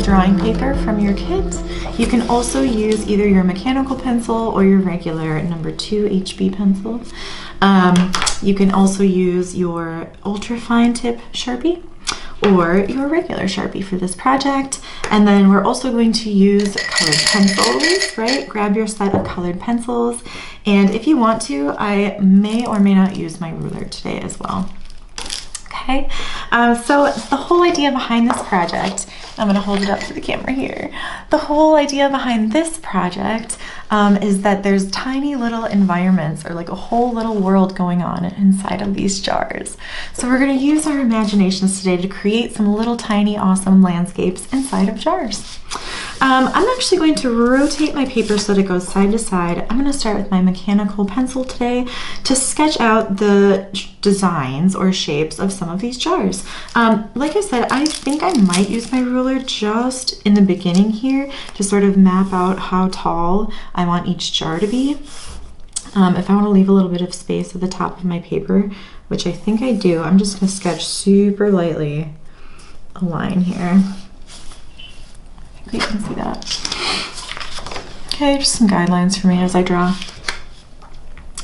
Drawing paper from your kit. You can also use either your mechanical pencil or your regular number 2 HB pencil. You can also use your ultra fine tip Sharpie or your regular Sharpie for this project. And then we're also going to use colored pencils, right? Grab your set of colored pencils. And if you want to, I may or may not use my ruler today as well. Okay, so the whole idea behind this project, I'm going to hold it up to the camera here. The whole idea behind this project is that there's tiny little environments or like a whole little world going on inside of these jars. So we're going to use our imaginations today to create some little tiny awesome landscapes inside of jars. I'm actually going to rotate my paper so that it goes side to side. I'm going to start with my mechanical pencil today to sketch out the designs or shapes of some of these jars. Like I said, I think I might use my ruler just in the beginning here to sort of map out how tall I want each jar to be. If I want to leave a little bit of space at the top of my paper, which I think I do, I'm just going to sketch super lightly a line here. You can see that. Okay, just some guidelines for me as I draw.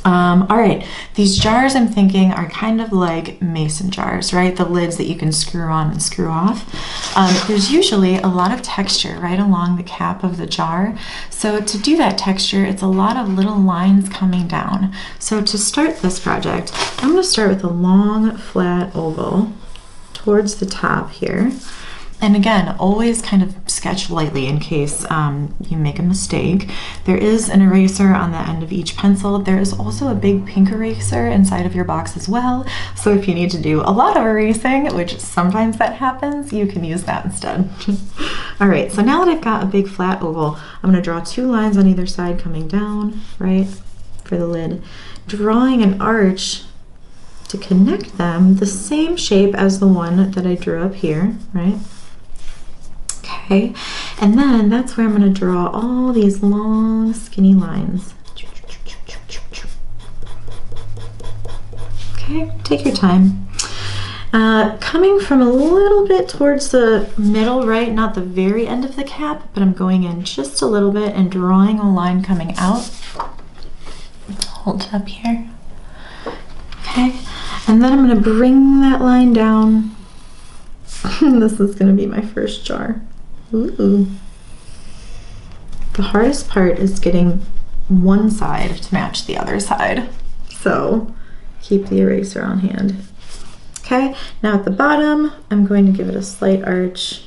All right, these jars I'm thinking are kind of like mason jars, right? The lids that you can screw on and screw off. There's usually a lot of texture right along the cap of the jar. So to do that texture, it's a lot of little lines coming down. So to start this project, I'm going to start with a long flat oval towards the top here. And again, always kind of sketch lightly in case you make a mistake. There is an eraser on the end of each pencil. There is also a big pink eraser inside of your box as well. So if you need to do a lot of erasing, which sometimes that happens, you can use that instead. All right, so now that I've got a big flat oval, I'm gonna draw 2 lines on either side coming down, right, for the lid. Drawing an arch to connect them the same shape as the one that I drew up here, right? Okay, and then that's where I'm going to draw all these long skinny lines. Okay, take your time. Coming from a little bit towards the middle, right, not the very end of the cap, but I'm going in just a little bit and drawing a line coming out. Hold it up here. Okay, and then I'm going to bring that line down. This is going to be my first jar. Ooh. The hardest part is getting one side to match the other side. So keep the eraser on hand. Okay, now at the bottom, I'm going to give it a slight arch.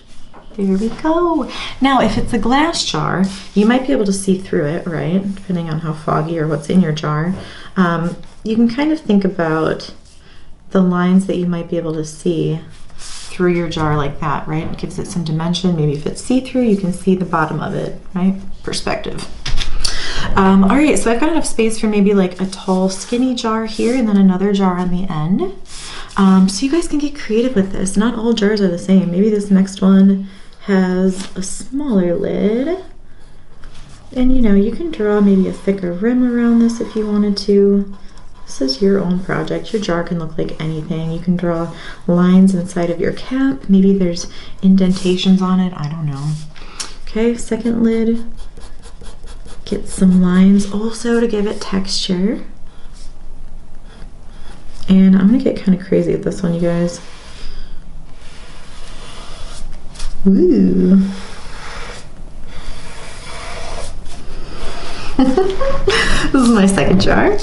There we go. Now, if it's a glass jar, you might be able to see through it, right? Depending on how foggy or what's in your jar. You can kind of think about the lines that you might be able to see through your jar like that, right? It gives it some dimension. Maybe if it's see-through, you can see the bottom of it, right? Perspective. All right, so I've got enough space for maybe like a tall, skinny jar here and then another jar on the end. So you guys can get creative with this. Not all jars are the same. Maybe this next one has a smaller lid. And you know, you can draw maybe a thicker rim around this if you wanted to. This is your own project. Your jar can look like anything. You can draw lines inside of your cap. Maybe there's indentations on it. I don't know. Okay, second lid. Get some lines also to give it texture. And I'm gonna get kind of crazy with this one, you guys. Ooh. This is my second jar.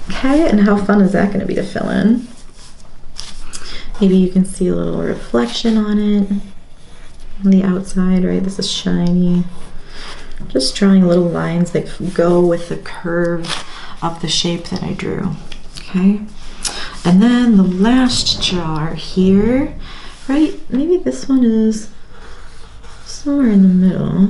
Okay, and how fun is that going to be to fill in? Maybe you can see a little reflection on it on the outside, right? This is shiny. Just drawing little lines that go with the curve of the shape that I drew. Okay, and then the last jar here, right? Maybe this one is somewhere in the middle.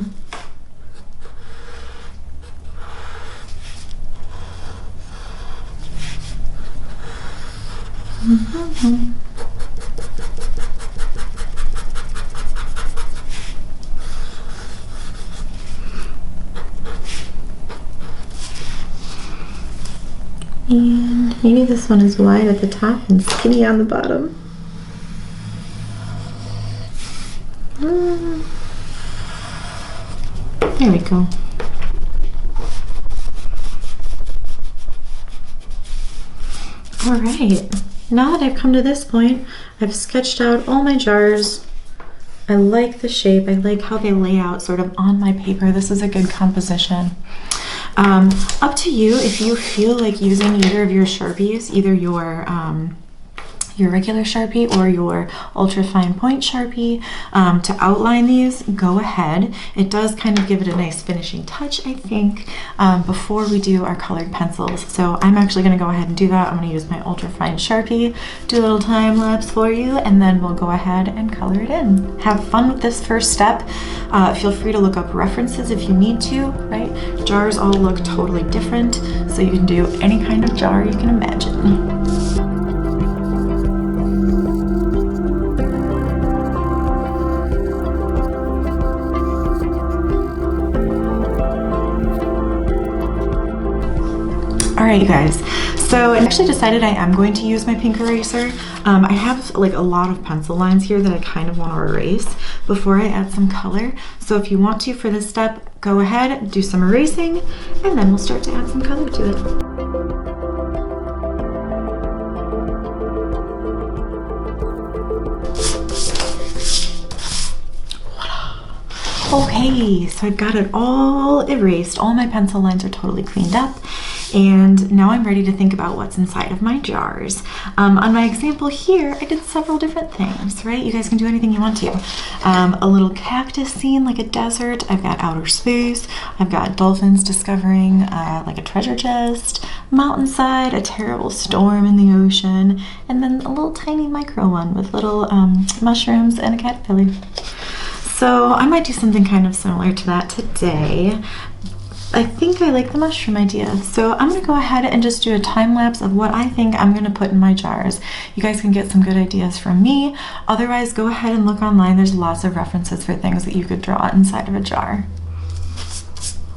And maybe this one is wide at the top and skinny on the bottom. There we go. All right, now that I've come to this point, I've sketched out all my jars. I like the shape. I like how they lay out sort of on my paper. This is a good composition. Up to you if you feel like using either of your Sharpies, either your regular Sharpie or your ultra fine point Sharpie to outline these, go ahead. It does kind of give it a nice finishing touch, I think, before we do our colored pencils. So I'm actually going to go ahead and do that. I'm going to use my ultra fine Sharpie, do a little time lapse for you, and then we'll go ahead and color it in. Have fun with this first step. Feel free to look up references if you need to, right? Jars all look totally different, so you can do any kind of jar you can imagine. All right, you guys, so I actually decided I am going to use my pink eraser. I have like a lot of pencil lines here that I kind of want to erase before I add some color. So if you want to for this step, go ahead, do some erasing, and then we'll start to add some color to it. Okay, so I've got it all erased. All my pencil lines are totally cleaned up. And now I'm ready to think about what's inside of my jars. On my example here, I did several different things, right? You guys can do anything you want to. A little cactus scene, like a desert. I've got outer space. I've got dolphins discovering like a treasure chest, mountainside, a terrible storm in the ocean, and then a little tiny micro one with little mushrooms and a caterpillar. So I might do something kind of similar to that today. I think I like the mushroom idea. So I'm gonna go ahead and just do a time lapse of what I think I'm gonna put in my jars. You guys can get some good ideas from me. Otherwise, go ahead and look online. There's lots of references for things that you could draw inside of a jar.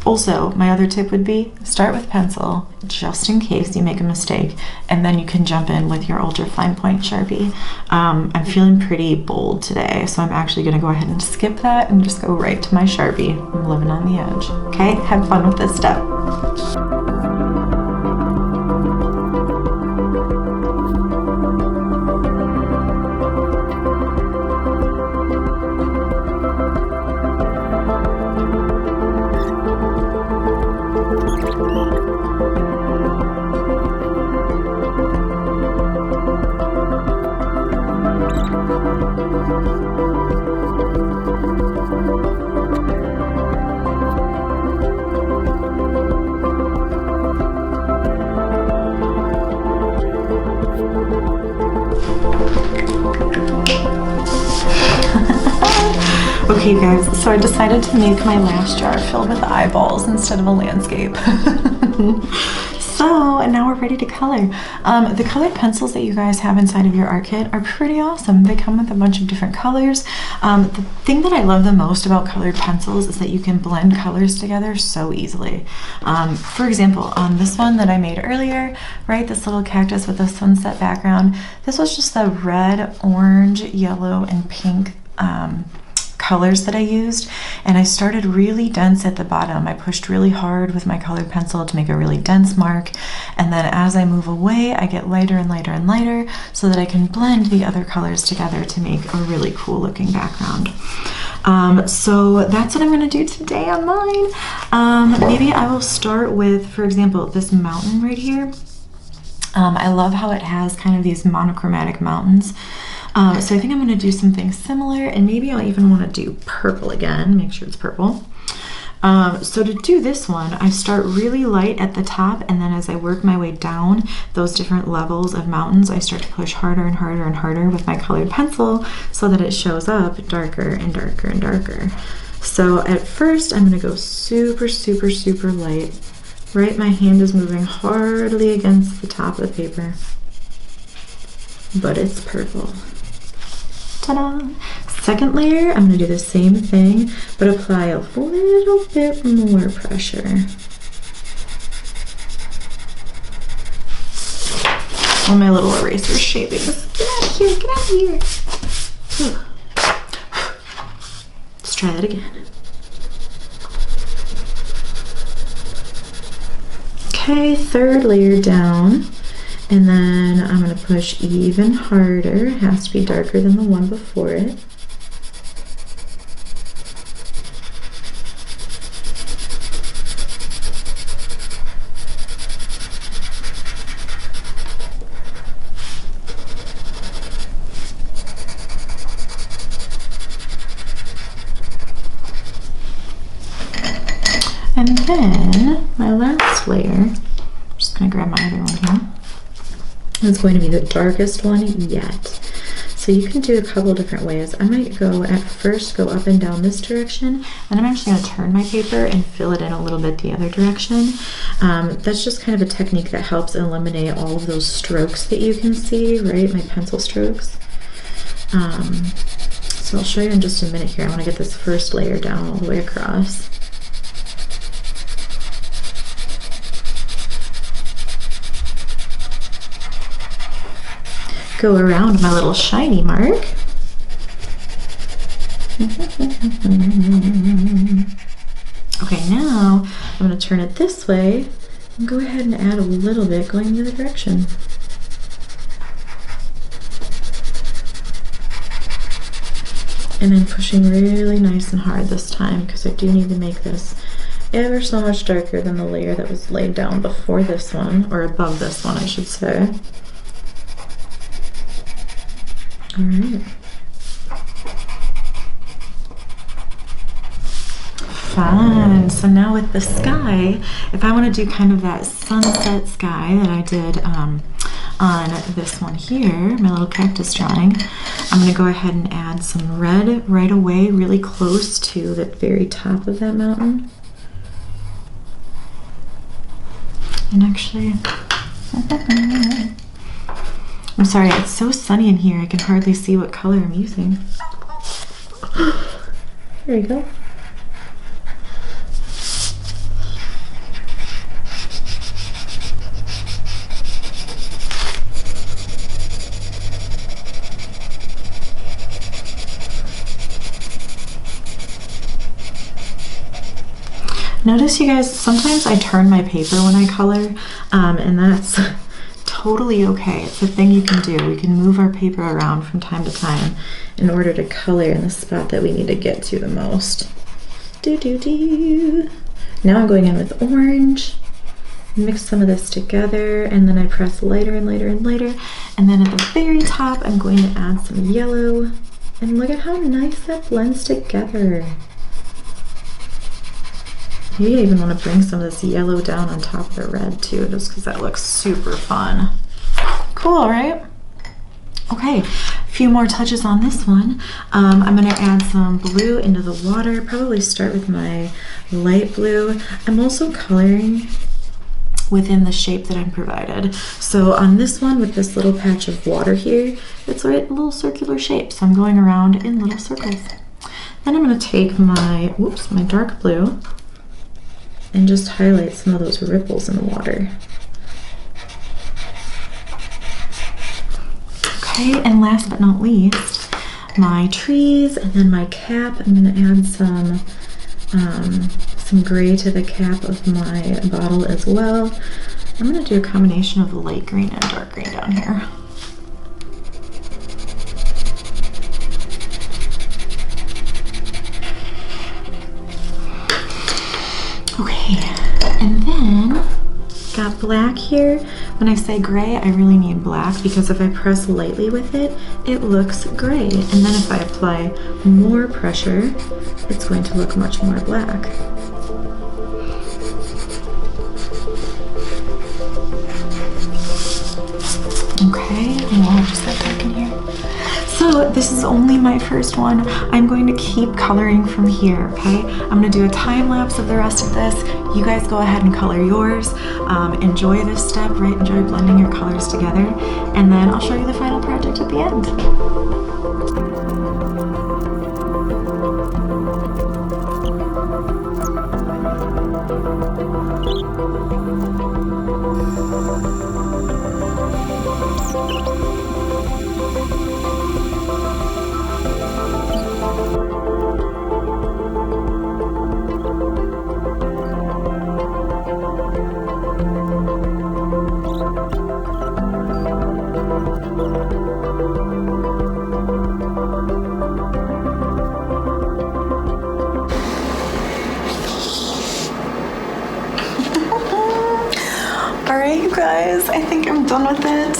Also, my other tip would be start with pencil, just in case you make a mistake, and then you can jump in with your ultra fine point Sharpie. I'm feeling pretty bold today, so I'm actually gonna go ahead and skip that and just go right to my Sharpie. I'm living on the edge. Okay, have fun with this step. Okay guys, so I decided to make my last jar filled with eyeballs instead of a landscape. So now we're ready to color. The colored pencils that you guys have inside of your art kit are pretty awesome. They come with a bunch of different colors. The thing that I love the most about colored pencils is that you can blend colors together so easily. For example, on this one that I made earlier, right, this little cactus with a sunset background, this was just the red, orange, yellow, and pink colors that I used, and I started really dense at the bottom. I pushed really hard with my colored pencil to make a really dense mark, and then as I move away I get lighter and lighter and lighter so that I can blend the other colors together to make a really cool looking background. So that's what I'm going to do today on mine. Maybe I will start with, for example, this mountain right here. I love how it has kind of these monochromatic mountains. So I think I'm going to do something similar, and maybe I'll even want to do purple again, make sure it's purple. So to do this one, I start really light at the top, and then as I work my way down those different levels of mountains, I start to push harder and harder and harder with my colored pencil so that it shows up darker and darker and darker. So at first, I'm going to go super, super, super light. Right, my hand is moving hardly against the top of the paper, but it's purple. Ta-da! Second layer, I'm going to do the same thing, but apply a little bit more pressure. Oh, my little eraser's shaving. Get out of here, get out of here. Let's try that again. Okay, third layer down. And then I'm going to push even harder. It has to be darker than the one before it. And then my last layer, I'm just going to grab my other one here. It's going to be the darkest one yet. So you can do a couple different ways. I might go at first, go up and down this direction, and I'm actually going to turn my paper and fill it in a little bit the other direction. That's just kind of a technique that helps eliminate all of those strokes that you can see, right? My pencil strokes. So I'll show you in just a minute here. I want to get this first layer down all the way across. Go around my little shiny mark. Okay, now I'm going to turn it this way and go ahead and add a little bit going the other direction. And then pushing really nice and hard this time because I do need to make this ever so much darker than the layer that was laid down before this one, or above this one I should say. All right. Fun. So now with the sky, if I want to do kind of that sunset sky that I did on this one here, my little cactus drawing, I'm going to go ahead and add some red right away, really close to the very top of that mountain. And actually, I'm sorry, it's so sunny in here I can hardly see what color I'm using. There you go. Notice, you guys, sometimes I turn my paper when I color, and that's totally okay. It's a thing you can do. We can move our paper around from time to time in order to color in the spot that we need to get to the most. Now I'm going in with orange, mix some of this together, and then I press lighter and lighter and lighter, and then at the very top I'm going to add some yellow, and look at how nice that blends together. Maybe I even want to bring some of this yellow down on top of the red too, just because that looks super fun. Cool, right? Okay, a few more touches on this one. I'm going to add some blue into the water, probably start with my light blue. I'm also coloring within the shape that I'm provided. So on this one, with this little patch of water here, it's a little circular shape, so I'm going around in little circles. Then I'm going to take my, my dark blue, and just highlight some of those ripples in the water. Okay, and last but not least, my trees and then my cap. I'm going to add some gray to the cap of my bottle as well. I'm going to do a combination of light green and dark green down here. Okay, and then got black here. When I say gray, I really mean black, because if I press lightly with it, it looks gray. And then if I apply more pressure, it's going to look much more black. Okay, and we'll just get back in here. So this is only my first one. I'm going to keep coloring from here, okay? I'm gonna do a time lapse of the rest of this. You guys go ahead and color yours. Enjoy this step, right? Enjoy blending your colors together. And then I'll show you the final project at the end. guys, I think I'm done with it.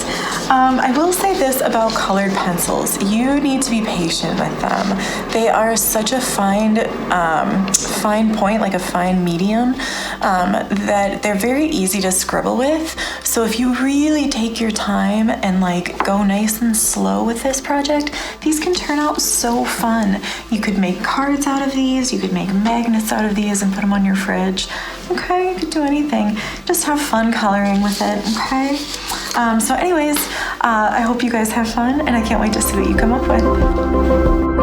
I will say this about colored pencils. You need to be patient with them. They are such a fine point, like a fine medium, that they're very easy to scribble with. So if you really take your time and like go nice and slow with this project, these can turn out so fun. You could make cards out of these, you could make magnets out of these and put them on your fridge. Okay, you could do anything. Just have fun coloring with it, okay? So anyways, I hope you guys have fun, and I can't wait to see what you come up with.